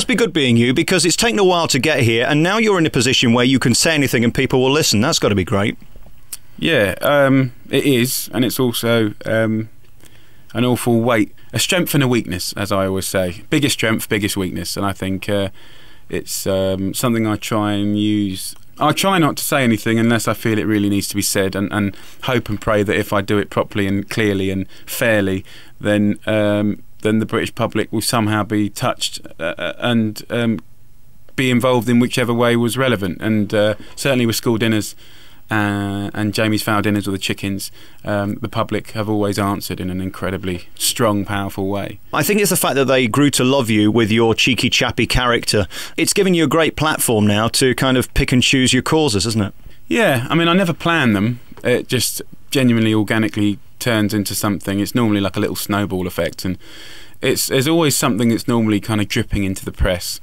Must be good being you, because it's taken a while to get here, and now you're in a position where you can say anything and people will listen. That's got to be great. Yeah, it is, and it's also an awful weight, a strength and a weakness, as I always say. Biggest strength, biggest weakness, and I think it's something I try and use. I try not to say anything unless I feel it really needs to be said, and hope and pray that if I do it properly and clearly and fairly, then the British public will somehow be touched and be involved in whichever way was relevant. And certainly with school dinners and Jamie's fowl dinners with the chickens, the public have always answered in an incredibly strong, powerful way. I think it's the fact that they grew to love you with your cheeky, chappy character. It's given you a great platform now to kind of pick and choose your causes, isn't it? Yeah, I mean, I never plan them. It just genuinely, organically turns into something. It's normally like a little snowball effect, and there's always something that's normally kind of dripping into the press.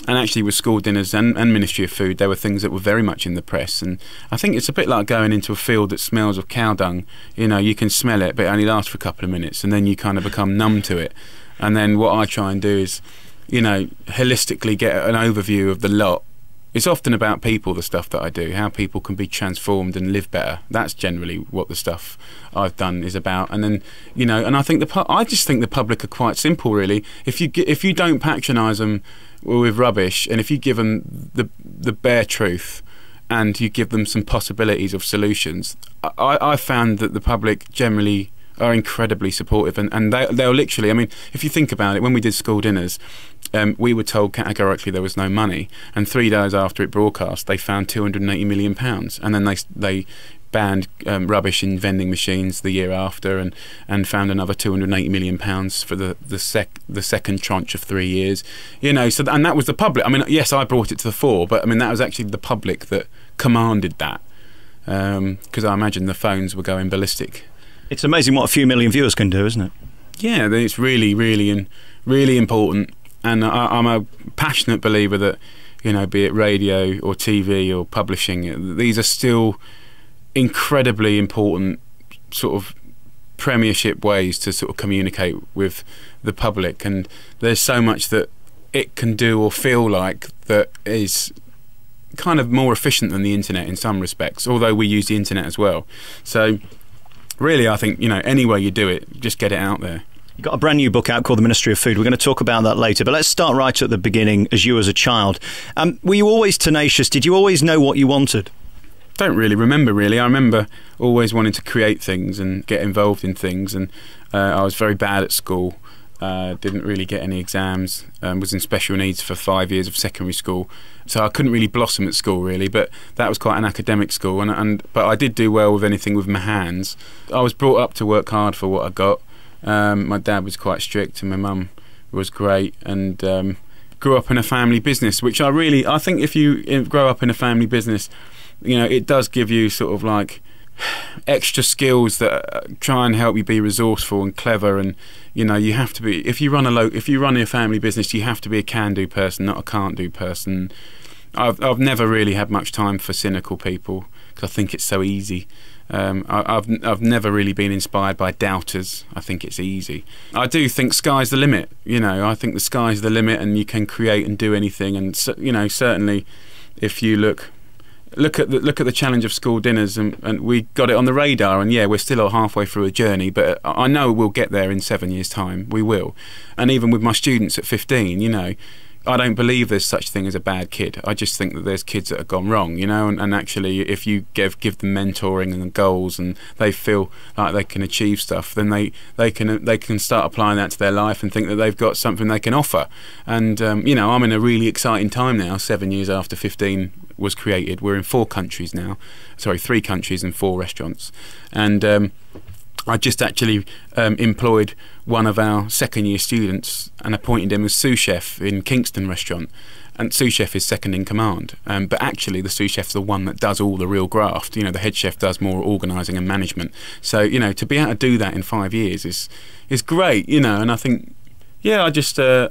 And actually with school dinners and Ministry of Food, there were things that were very much in the press. And I think it's a bit like going into a field that smells of cow dung. You know, you can smell it, but it only lasts for a couple of minutes, and then you kind of become numb to it. And then what I try and do is, you know, holistically get an overview of the lot. It's often about people, the stuff that I do, how people can be transformed and live better. That's generally what the stuff I've done is about. And then, you know, and I think I just think the public are quite simple, really. If you don't patronise them with rubbish, and if you give them the bare truth, and you give them some possibilities of solutions, I found that the public generally are incredibly supportive, and they'll literally, I mean, if you think about it, when we did school dinners, we were told categorically there was no money, and 3 days after it broadcast they found £280 million, and then they banned rubbish in vending machines the year after, and found another £280 million for the second tranche of 3 years, you know. So and that was the public. I mean, yes, I brought it to the fore, but I mean that was actually the public that commanded that, because I imagine the phones were going ballistic. It's amazing what a few million viewers can do, isn't it? Yeah, it's really, really, really important. And I'm a passionate believer that, you know, be it radio or TV or publishing, these are still incredibly important sort of premiership ways to sort of communicate with the public. And there's so much that it can do or feel like that is kind of more efficient than the internet in some respects, although we use the internet as well. So really, I think, you know, any way you do it, just get it out there. You've got a brand new book out called The Ministry of Food. We're going to talk about that later, but let's start right at the beginning, as you as a child. Were you always tenacious? Did you always know what you wanted? Don't really remember, really. I remember always wanting to create things and get involved in things, and I was very bad at school. Didn't really get any exams, was in special needs for 5 years of secondary school, so I couldn't really blossom at school, really, but that was quite an academic school, but I did do well with anything with my hands. I was brought up to work hard for what I got. My dad was quite strict and my mum was great, and grew up in a family business, which I think if you grow up in a family business, you know, it does give you sort of like extra skills that try and help you be resourceful and clever. And you know, you have to be, if you run a family business, you have to be a can-do person, not a can't-do person. I've never really had much time for cynical people because I think it's so easy. I've never really been inspired by doubters. I think it's easy. I do think sky's the limit. You know, I think the sky's the limit, and you can create and do anything. And you know, certainly, if you look at the challenge of school dinners, and we got it on the radar, and yeah, we're still halfway through a journey, but I know we'll get there in 7 years' time. We will. And even with my students at 15, you know, I don't believe there's such thing as a bad kid. I just think that there's kids that have gone wrong, you know, and actually if you give them mentoring and goals, and they feel like they can achieve stuff, then they can start applying that to their life and think that they've got something they can offer. And you know, I'm in a really exciting time now, 7 years after 15 was created. We're in 4 countries now, sorry, 3 countries and 4 restaurants. And I just actually employed one of our second-year students and appointed him as sous chef in Kingston restaurant. And sous chef is second in command, but actually the sous chef's the one that does all the real graft. You know, the head chef does more organising and management. So you know, to be able to do that in 5 years is great. You know, and I think, yeah,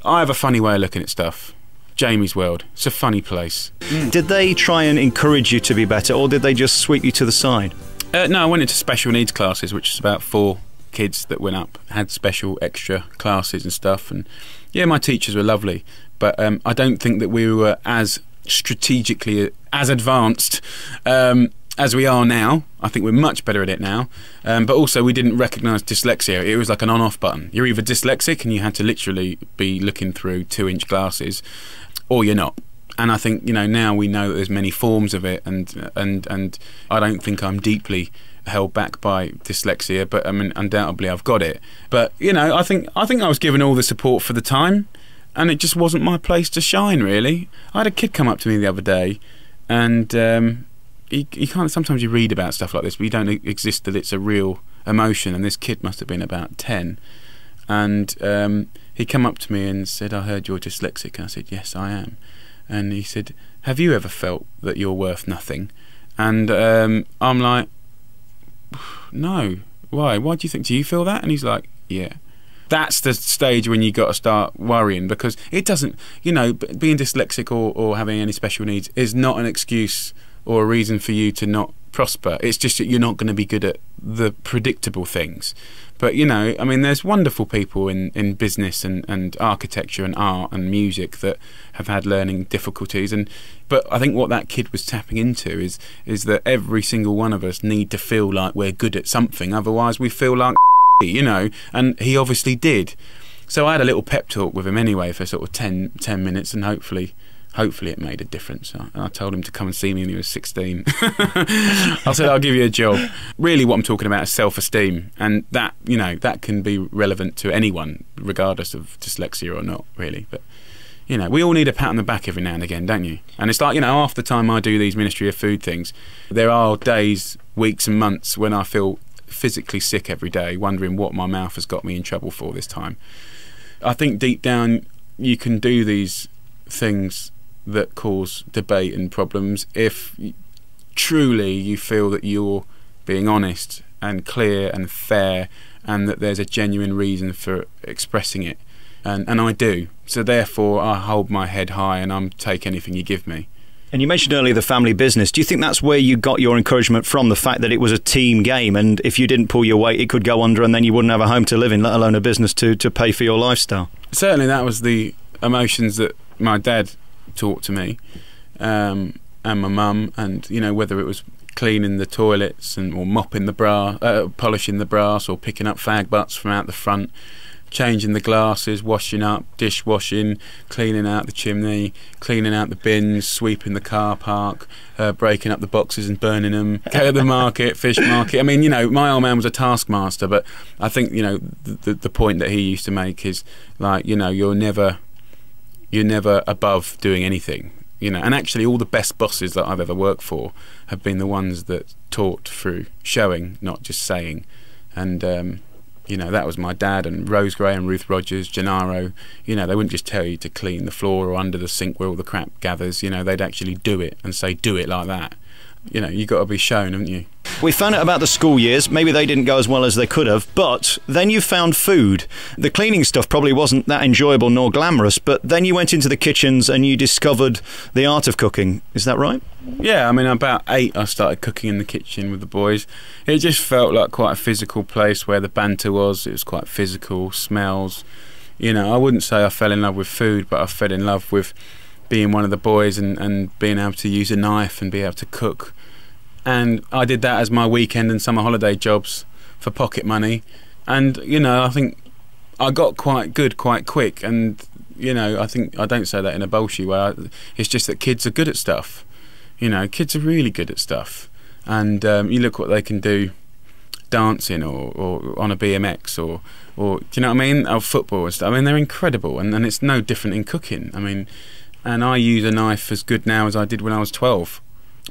I have a funny way of looking at stuff. Jamie's World, it's a funny place. Did they try and encourage you to be better, or did they just sweep you to the side? No, I went into special needs classes, which is about 4 kids that went up, had special extra classes and stuff. And yeah, my teachers were lovely, but I don't think that we were as strategically as advanced as we are now. I think we're much better at it now, but also we didn't recognise dyslexia. It was like an on-off button. You're either dyslexic and you had to literally be looking through 2-inch glasses, or you're not. And I think, you know, now we know that there's many forms of it, and I don't think I'm deeply held back by dyslexia, but I mean, undoubtedly I've got it. But you know, I think I was given all the support for the time, and it just wasn't my place to shine, really. I had a kid come up to me the other day, and you can't. Sometimes you read about stuff like this, but you don't exist that it's a real emotion. And this kid must have been about 10, and he came up to me and said, "I heard you're dyslexic." And I said, "Yes, I am." And he said, "Have you ever felt that you're worth nothing?" And I'm like, "No. Why? Why do you think? Do you feel that?" And he's like, "Yeah." That's the stage when you got to start worrying, because it doesn't, you know, being dyslexic or having any special needs is not an excuse or a reason for you to not prosper. It's just that you're not going to be good at the predictable things. But, you know, I mean, there's wonderful people in business and architecture and art and music that have had learning difficulties. But I think what that kid was tapping into is that every single one of us need to feel like we're good at something. Otherwise, we feel like, you know, and he obviously did. So I had a little pep talk with him anyway for sort of 10 minutes, and hopefully it made a difference. I told him to come and see me when he was 16. I said, "I'll give you a job." Really what I'm talking about is self-esteem, and that, you know, that can be relevant to anyone regardless of dyslexia or not, really. But you know, we all need a pat on the back every now and again, don't you? And it's like, you know, half the time I do these Ministry of Food things, there are days, weeks and months when I feel physically sick every day, wondering what my mouth has got me in trouble for this time. I think deep down you can do these things that cause debate and problems if truly you feel that you're being honest and clear and fair, and that there's a genuine reason for expressing it, and I do. So therefore I hold my head high and I'm take anything you give me. And you mentioned earlier the family business. Do you think that's where you got your encouragement from, the fact that it was a team game, and if you didn't pull your weight it could go under and then you wouldn't have a home to live in, let alone a business to pay for your lifestyle? Certainly that was the emotions that my dad taught to me, and my mum, and you know, whether it was cleaning the toilets or mopping the brass, polishing the brass, or picking up fag butts from out the front, changing the glasses, washing up, dishwashing, cleaning out the chimney, cleaning out the bins, sweeping the car park, breaking up the boxes and burning them, go to the market, fish market. I mean, you know, my old man was a taskmaster, but I think, you know, the point that he used to make is like, you know, you're never above doing anything, you know. And actually all the best bosses that I've ever worked for have been the ones that taught through showing, not just saying. And you know, that was my dad and Rose Gray and Ruth Rogers, Gennaro. You know, they wouldn't just tell you to clean the floor or under the sink where all the crap gathers. You know, they'd actually do it and say, "Do it like that." You know, you got to be shown, haven't you? We found out about the school years. Maybe they didn't go as well as they could have, but then you found food. The cleaning stuff probably wasn't that enjoyable nor glamorous, but then you went into the kitchens and you discovered the art of cooking. Is that right? Yeah, I mean, about 8 I started cooking in the kitchen with the boys. It just felt like quite a physical place where the banter was. It was quite physical, smells. You know, I wouldn't say I fell in love with food, but I fell in love with being one of the boys and being able to use a knife and be able to cook. And I did that as my weekend and summer holiday jobs for pocket money. And, you know, I think I got quite good quite quick. And, you know, I think I don't say that in a bullshit way. It's just that kids are good at stuff. You know, kids are really good at stuff. And you look what they can do dancing or on a BMX or do you know what I mean? Or football and stuff. I mean, they're incredible. And it's no different in cooking. I mean, and I use a knife as good now as I did when I was 12.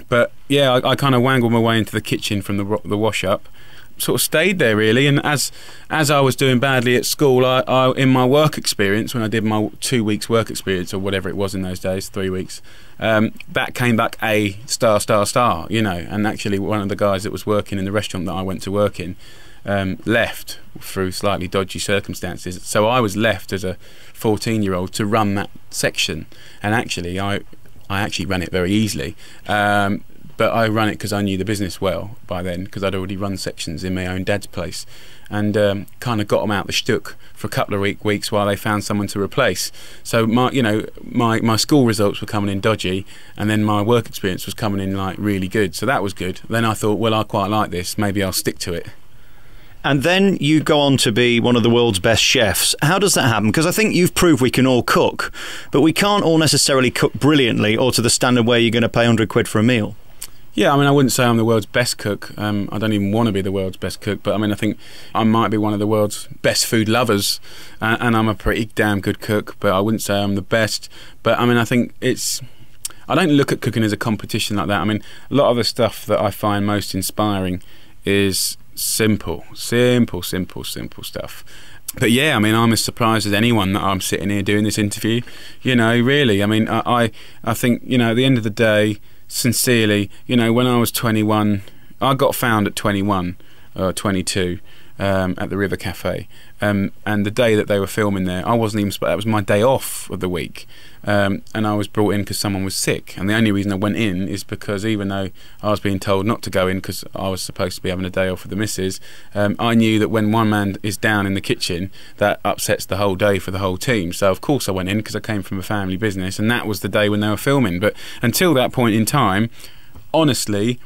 But yeah, I kind of wangled my way into the kitchen from the wash up, sort of stayed there really. And as I was doing badly at school, I in my work experience, when I did my 2 weeks work experience or whatever it was in those days, 3 weeks, that came back a star, you know. And actually one of the guys that was working in the restaurant that I went to work in left through slightly dodgy circumstances, so I was left as a 14-year-old to run that section. And actually I actually ran it very easily, but I run it because I knew the business well by then, because I'd already run sections in my own dad's place, and kind of got them out the shtuck for a couple of weeks while they found someone to replace. So my school results were coming in dodgy, and then my work experience was coming in like really good. So that was good. Then I thought, well, I quite like this. Maybe I'll stick to it. And then you go on to be one of the world's best chefs. How does that happen? Because I think you've proved we can all cook, but we can't all necessarily cook brilliantly or to the standard where you're going to pay 100 quid for a meal. Yeah, I mean, I wouldn't say I'm the world's best cook. I don't even want to be the world's best cook, but I mean, I think I might be one of the world's best food lovers, and I'm a pretty damn good cook, but I wouldn't say I'm the best. But I mean, I think I don't look at cooking as a competition like that. I mean, a lot of the stuff that I find most inspiring is simple stuff. But yeah, I mean, I'm as surprised as anyone that I'm sitting here doing this interview. You know, really. I mean, I think, you know, at the end of the day, sincerely, you know, when I was 21, I got found at 21 or 22 at the River Cafe, and the day that they were filming there, I wasn't even, that was my day off of the week, and I was brought in because someone was sick, and the only reason I went in is because even though I was being told not to go in because I was supposed to be having a day off with the missus, I knew that when one man is down in the kitchen, that upsets the whole day for the whole team. So of course I went in because I came from a family business, and that was the day when they were filming. But until that point in time, honestly,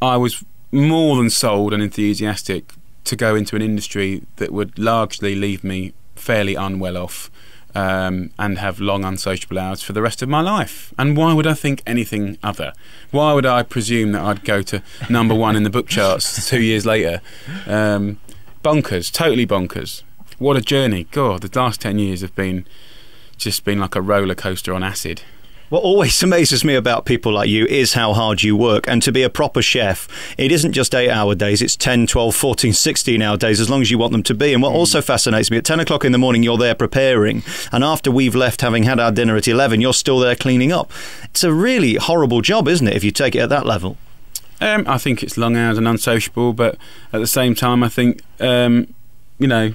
I was more than sold and enthusiastic to go into an industry that would largely leave me fairly unwell off, and have long unsociable hours for the rest of my life. And why would I think anything other? Why would I presume that I'd go to #1 in the book charts 2 years later? Bonkers, totally bonkers. What a journey. God, the last 10 years have just been like a roller coaster on acid. What always amazes me about people like you is how hard you work. And to be a proper chef, it isn't just 8-hour days, it's 10, 12, 14, 16-hour days, as long as you want them to be. And what also fascinates me, at 10 o'clock in the morning, you're there preparing. And after we've left, having had our dinner at 11, you're still there cleaning up. It's a really horrible job, isn't it, if you take it at that level? I think it's long hours and unsociable, but at the same time, I think, you know,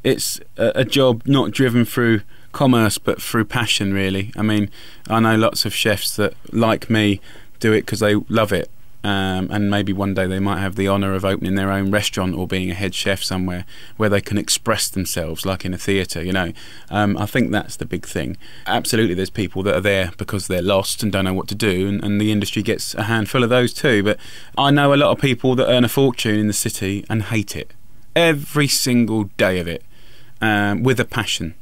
it's a job not driven through commerce but through passion, really. I mean, I know lots of chefs that, like me, do it because they love it, and maybe one day they might have the honour of opening their own restaurant or being a head chef somewhere where they can express themselves like in a theatre, you know. I think that's the big thing. Absolutely, there's people that are there because they're lost and don't know what to do, and the industry gets a handful of those too. But I know a lot of people that earn a fortune in the city and hate it every single day of it, with a passion.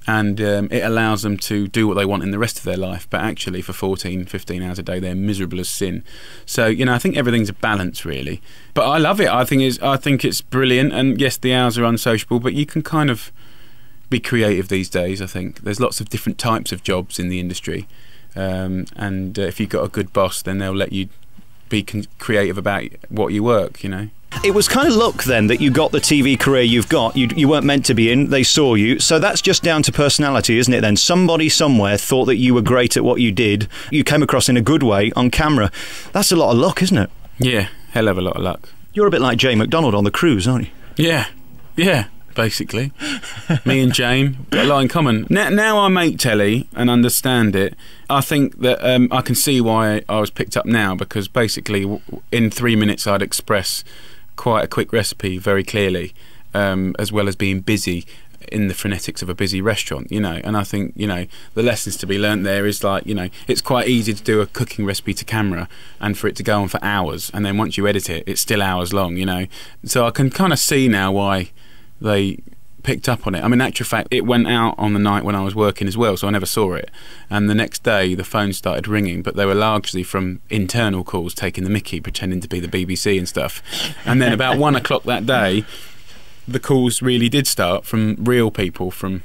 And it allows them to do what they want in the rest of their life, but actually for 14, 15 hours a day they're miserable as sin. So, you know, I think everything's a balance, really. But I love it. I think it's brilliant, and yes, the hours are unsociable, but you can kind of be creative these days. I think there's lots of different types of jobs in the industry, and if you've got a good boss, then they'll let you be creative about what you work, you know. It was kind of luck then that you got the TV career you've got. You weren't meant to be in, they saw you. So that's just down to personality, isn't it then? Somebody somewhere thought that you were great at what you did. You came across in a good way on camera. That's a lot of luck, isn't it? Yeah, hell of a lot of luck. You're a bit like Jay McDonald on The Cruise, aren't you? Yeah, basically. Me and Jane got a lot in common. Now I make telly and understand it. I think that I can see why I was picked up now, because basically in 3 minutes I'd express quite a quick recipe very clearly, as well as being busy in the frenetics of a busy restaurant, you know. And I think, you know, the lessons to be learnt there is, like, you know, it's quite easy to do a cooking recipe to camera and for it to go on for hours, and then once you edit it, it's still hours long, you know. So I can kind of see now why they picked up on it. I mean, in actual fact, it went out on the night when I was working as well, so I never saw it. And the next day, the phone started ringing, but they were largely from internal calls taking the mickey, pretending to be the BBC and stuff. And then about 1 o'clock that day, the calls really did start from real people, from,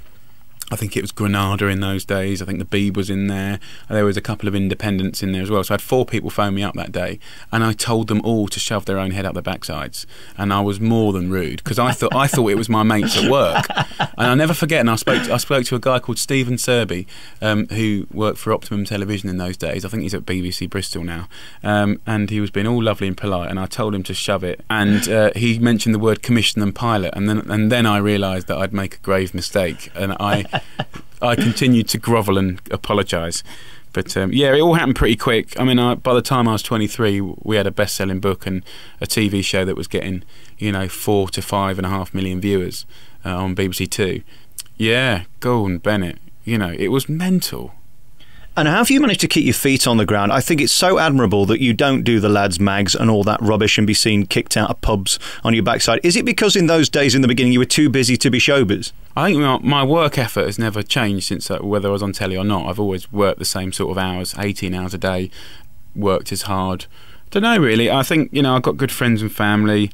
I think it was Granada in those days, I think the Beeb was in there, there was a couple of independents in there as well. So I had 4 people phone me up that day, and I told them all to shove their own head up their backsides, and I was more than rude, because I thought it was my mates at work. And I'll never forget, and I spoke to a guy called Stephen Serby, who worked for Optimum Television in those days. I think he's at BBC Bristol now, and he was being all lovely and polite, and I told him to shove it, and he mentioned the word commission and pilot, and then I realised that I'd make a grave mistake, and I continued to grovel and apologise. But yeah, it all happened pretty quick. I mean, by the time I was 23, we had a best-selling book and a TV show that was getting, 4 to 5.5 million viewers on BBC Two. Yeah, Gordon Bennett. It was mental. And how have you managed to keep your feet on the ground? I think it's so admirable that you don't do the lads' mags and all that rubbish and be seen kicked out of pubs on your backside. Is it because in those days in the beginning you were too busy to be showbiz? I think my work effort has never changed since whether I was on telly or not. I've always worked the same sort of hours, 18 hours a day, worked as hard. Don't know really. I think, I've got good friends and family.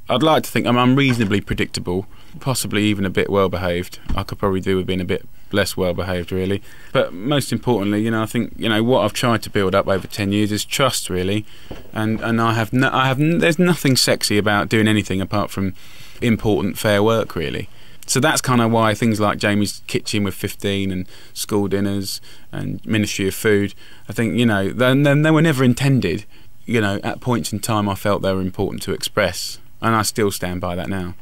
I'd like to think I'm reasonably predictable, possibly even a bit well-behaved. I could probably do with being a bit less well-behaved, really. But most importantly, I think, what I've tried to build up over 10 years is trust, really. And there's nothing sexy about doing anything apart from important, fair work, really. So that's kind of why things like Jamie's Kitchen with 15 and school dinners and Ministry of Food, I think, they were never intended. At points in time I felt they were important to express. And I still stand by that now.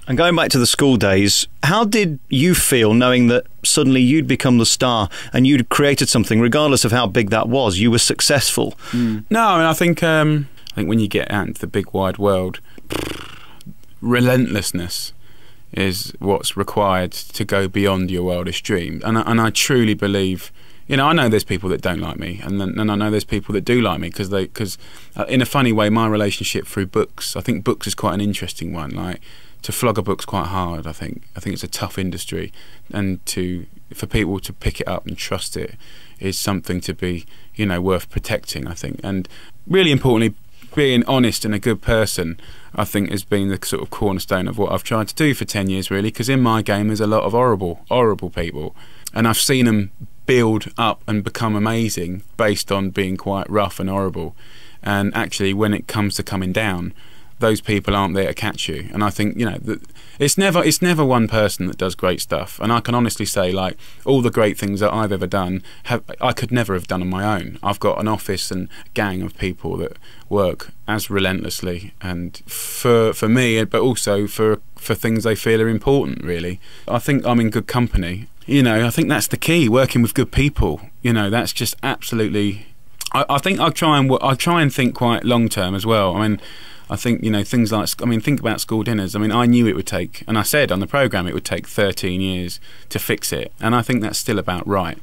And going back to the school days, how did you feel knowing that suddenly you'd become the star and you'd created something, regardless of how big that was? You were successful. No, I mean, I think when you get out into the big wide world, relentlessness is what's required to go beyond your wildest dreams. And I truly believe. I know there's people that don't like me, and I know there's people that do like me because in a funny way, my relationship through books. I think books is quite an interesting one. Like to flog a book's quite hard. I think it's a tough industry, and for people to pick it up and trust it is something to be worth protecting. I think, and really importantly, being honest and a good person, I think, has been the sort of cornerstone of what I've tried to do for 10 years, really. Because in my game, there's a lot of horrible people, and I've seen them build up and become amazing based on being quite rough and horrible. And actually, when it comes to coming down, those people aren't there to catch you. And I think it's never one person that does great stuff. And I can honestly say, like, all the great things that I've ever done, I could never have done on my own. I've got an office and a gang of people that work as relentlessly and for me, but also for things they feel are important. Really, I think I'm in good company. I think that's the key. Working with good people. That's just absolutely. I think I try and think quite long term as well. I mean, I think things like. I mean, think about school dinners. I mean, I knew it would take, and I said on the programme it would take 13 years to fix it, and I think that's still about right.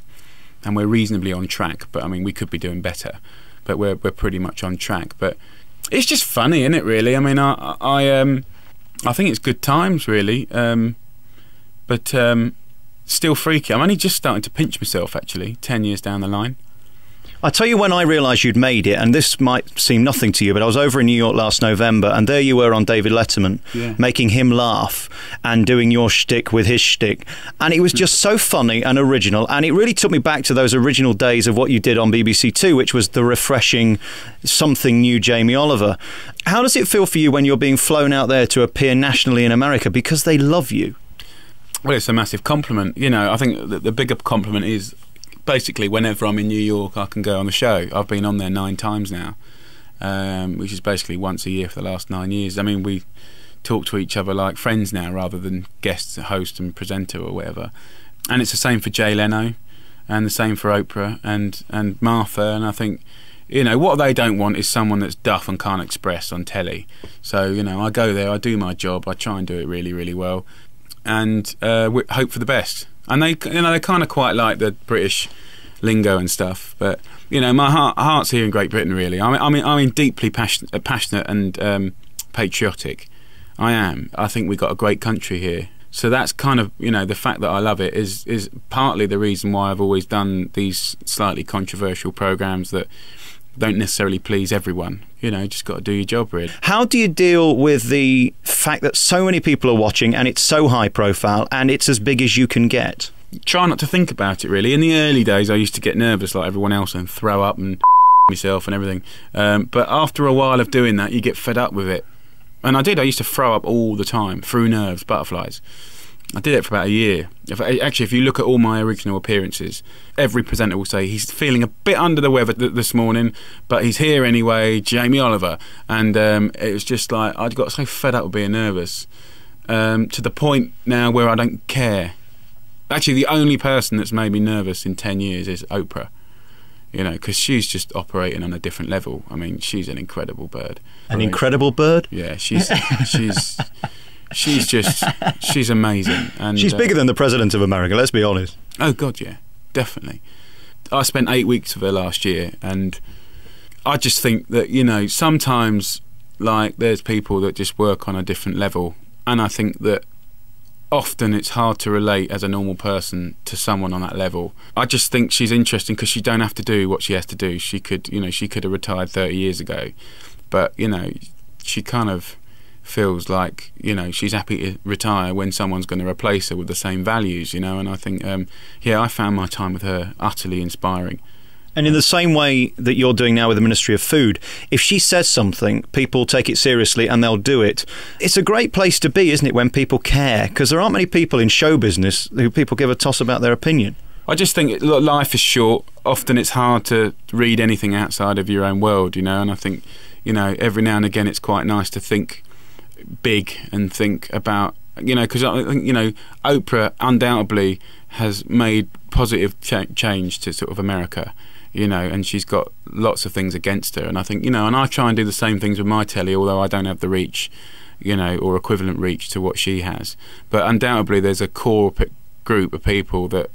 And we're reasonably on track. But I mean, we could be doing better. But we're pretty much on track. But it's just funny, isn't it? Really. I mean, I think it's good times, really. But still freaky. I'm only just starting to pinch myself, actually, 10 years down the line. I tell you when I realised you'd made it, and this might seem nothing to you, but I was over in New York last November, and there you were on David Letterman, making him laugh and doing your shtick with his shtick. And it was just so funny and original, and it really took me back to those original days of what you did on BBC Two, which was the refreshing something new Jamie Oliver. How does it feel for you when you're being flown out there to appear nationally in America because they love you? Well, it's a massive compliment. I think the bigger compliment is basically whenever I'm in New York, I can go on the show. I've been on there 9 times now, which is basically once a year for the last 9 years. I mean, we talk to each other like friends now rather than guest, host and presenter or whatever. And it's the same for Jay Leno and the same for Oprah and Martha. And I think, what they don't want is someone that's duff and can't express on telly. So, I go there, I do my job, I try and do it really, really well. And we hope for the best. And they kind of quite like the British lingo and stuff. But my heart's here in Great Britain. Really, I mean, deeply passionate and patriotic. I am. I think we've got a great country here. So that's kind of the fact that I love it is partly the reason why I've always done these slightly controversial programmes that don't necessarily please everyone. Just got to do your job, really. How do you deal with the fact that so many people are watching and it's so high profile and it's as big as you can get? Try not to think about it, really. In the early days, I used to get nervous like everyone else and throw up and myself and everything. But after a while of doing that, you get fed up with it. And I did. I used to throw up all the time, through nerves, butterflies. I did it for about a year. If you look at all my original appearances, every presenter will say he's feeling a bit under the weather this morning, but he's here anyway, Jamie Oliver. And it was just like, I got so fed up with being nervous, to the point now where I don't care. Actually, the only person that's made me nervous in 10 years is Oprah. You know, because she's just operating on a different level. I mean, she's an incredible bird. An incredible bird? Yeah, she's amazing. And she's bigger than the President of America, let's be honest. Oh, God, yeah, definitely. I spent 8 weeks with her last year, and I just think that, you know, sometimes, like, there's people that just work on a different level, and I think that often it's hard to relate as a normal person to someone on that level. I just think she's interesting because she don't have to do what she has to do. She could, you know, she could have retired 30 years ago, but, you know, she kind of feels like, you know, she's happy to retire when someone's going to replace her with the same values, you know. And I think, yeah, I found my time with her utterly inspiring. And in the same way that you're doing now with the Ministry of Food, if she says something, people take it seriously and they'll do it. It's a great place to be, isn't it, when people care? Because there aren't many people in show business who people give a toss about their opinion. I just think life is short. Often it's hard to read anything outside of your own world, you know. And I think, you know, every now and again it's quite nice to think big and think about, you know, because I think, you know, Oprah undoubtedly has made positive change to sort of America. You know, and she's got lots of things against her, and I think, you know, and I try and do the same things with my telly, although I don't have the reach, you know, or equivalent reach to what she has. But undoubtedly there's a core group of people that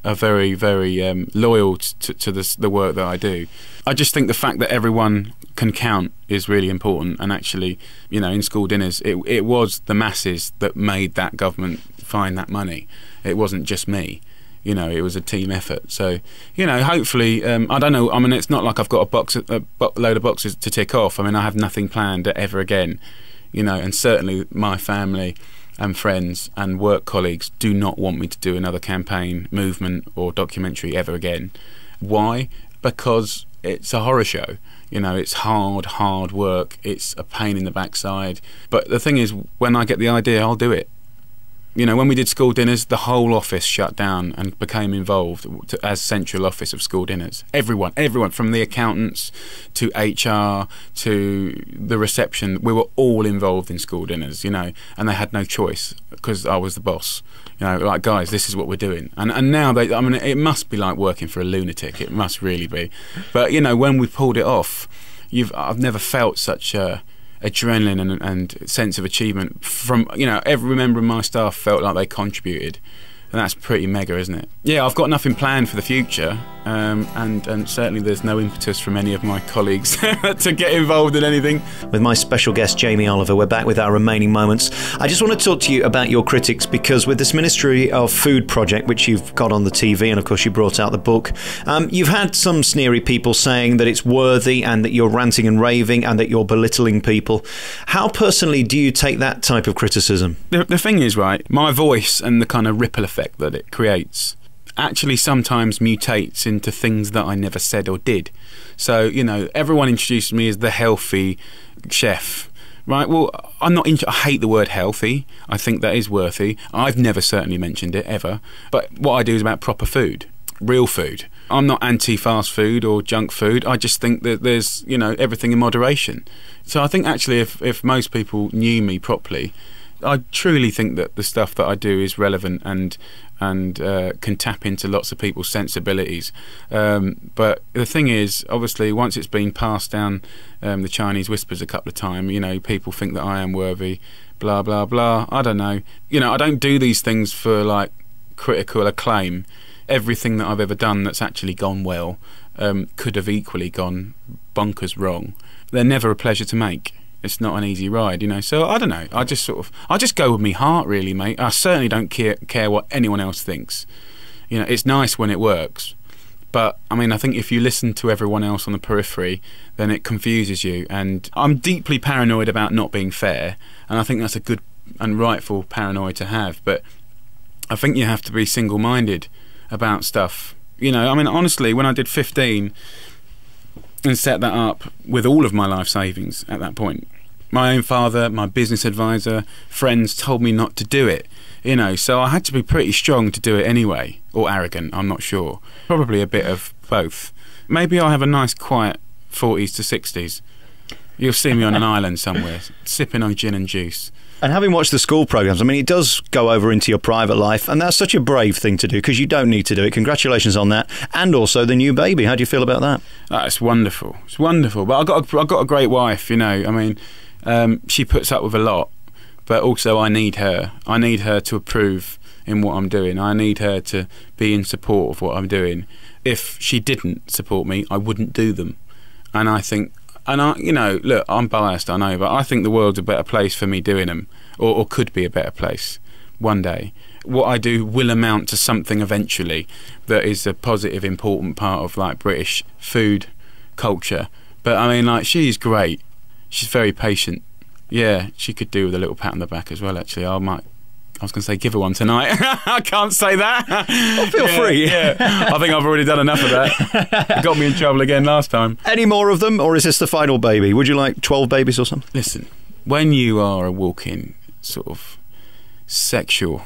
are very, very loyal to the work that I do. I just think the fact that everyone can count is really important, and actually, you know, in school dinners, it was the masses that made that government find that money. It wasn't just me. You know, it was a team effort. So, you know, hopefully, I don't know. I mean, it's not like I've got a load of boxes to tick off. I mean, I have nothing planned ever again. You know, and certainly my family and friends and work colleagues do not want me to do another campaign, movement, or documentary ever again. Why? Because it's a horror show. You know, it's hard work. It's a pain in the backside. But the thing is, when I get the idea, I'll do it. You know, when we did school dinners, the whole office shut down and became involved as central office of school dinners. Everyone, from the accountants to HR to the reception, we were all involved in school dinners, you know, and they had no choice because I was the boss. You know, like, guys, this is what we're doing. And now, I mean, it must be like working for a lunatic. It must really be. But, you know, when we pulled it off, I've never felt such a adrenaline and sense of achievement from, you know, every member of my staff felt like they contributed, and that's pretty mega, isn't it? Yeah, I've got nothing planned for the future, and certainly there's no impetus from any of my colleagues to get involved in anything. With my special guest Jamie Oliver, we're back with our remaining moments. I just want to talk to you about your critics, because with this Ministry of Food project, which you've got on the TV, and of course you brought out the book, you've had some sneery people saying that it's worthy and that you're ranting and raving and that you're belittling people. How personally do you take that type of criticism? The thing is, right, my voice and the kind of ripple effect that it creates actually sometimes mutates into things that I never said or did. So, you know, everyone introduced me as the healthy chef, right? Well, I hate the word healthy. I think that is worthy. I've never certainly mentioned it ever. But what I do is about proper food, real food. I'm not anti-fast food or junk food. I just think that there's, you know, everything in moderation. So I think actually if most people knew me properly, I truly think that the stuff that I do is relevant and can tap into lots of people's sensibilities. But the thing is, obviously, once it's been passed down the Chinese whispers a couple of times, you know, people think that I am worthy, blah, blah, blah. I don't know. You know, I don't do these things for, like, critical acclaim. Everything that I've ever done that's actually gone well could have equally gone bonkers wrong. They're never a pleasure to make. It's not an easy ride, you know. So I don't know. I just go with me heart, really, mate. I certainly don't care what anyone else thinks. You know, it's nice when it works, but I mean, I think if you listen to everyone else on the periphery, then it confuses you. And I'm deeply paranoid about not being fair, and I think that's a good and rightful paranoia to have. But I think you have to be single-minded about stuff. You know, I mean, honestly, when I did 15. And set that up with all of my life savings at that point. My own father, my business advisor, friends told me not to do it, you know, so I had to be pretty strong to do it anyway, or arrogant, I'm not sure. Probably a bit of both. Maybe I'll have a nice quiet 40s to 60s. You'll see me on an island somewhere, sipping on gin and juice. And having watched the school programmes, I mean, it does go over into your private life, and that's such a brave thing to do because you don't need to do it. Congratulations on that. And also the new baby. How do you feel about that? It's wonderful. It's wonderful. But I got a great wife, you know. I mean, she puts up with a lot, but also I need her. I need her to approve in what I'm doing. I need her to be in support of what I'm doing. If she didn't support me, I wouldn't do them. And I think... And you know, look, I'm biased, I know, but I think the world's a better place for me doing them, or could be a better place one day. What I do will amount to something eventually that is a positive, important part of like British food culture. But I mean, like, she's great. She's very patient. Yeah, she could do with a little pat on the back as well. Actually, I was going to say give her one tonight. I can't say that. Well, feel free. Yeah. I think I've already done enough of that. It got me in trouble again last time. Any more of them, or is this the final baby? Would you like 12 babies or something? Listen, when you are a walking sort of sexual,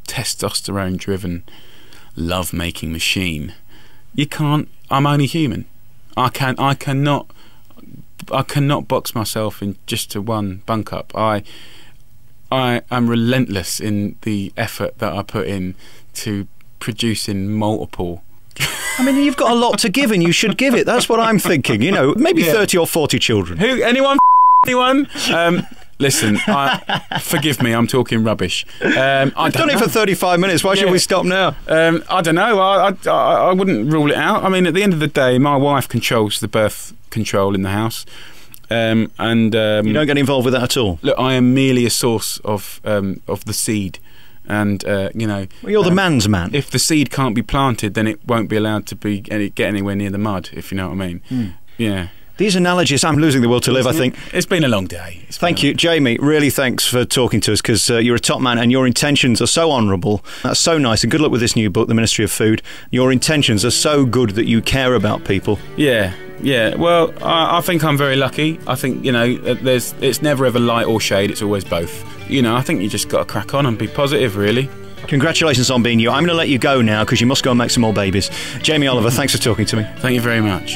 testosterone-driven, love-making machine, you can't. I'm only human. I cannot box myself in just to one bunk up. I am relentless in the effort that I put in to producing multiple. I mean, you've got a lot to give and you should give it. That's what I'm thinking. You know, maybe 30 or 40 children. Who? Anyone? Anyone? Listen, forgive me, I'm talking rubbish. I've done it for 35 minutes. Why should we stop now? I don't know. I wouldn't rule it out. I mean, at the end of the day, my wife controls the birth control in the house. You don't get involved with that at all? Look, I am merely a source of the seed. And, you know... Well, you're the man's man. If the seed can't be planted, then it won't be allowed to get anywhere near the mud, if you know what I mean. Yeah. These analogies, I'm losing the will to live, I think. It's been a long day. Thank you, Jamie. Really thanks for talking to us, because you're a top man and your intentions are so honourable. That's so nice, and good luck with this new book, The Ministry of Food. Your intentions are so good that you care about people. Yeah. Well, I think I'm very lucky. I think, you know, it's never ever light or shade. It's always both. You know, I think you just got to crack on and be positive, really. Congratulations on being you. I'm going to let you go now because you must go and make some more babies. Jamie Oliver, thanks for talking to me. Thank you very much.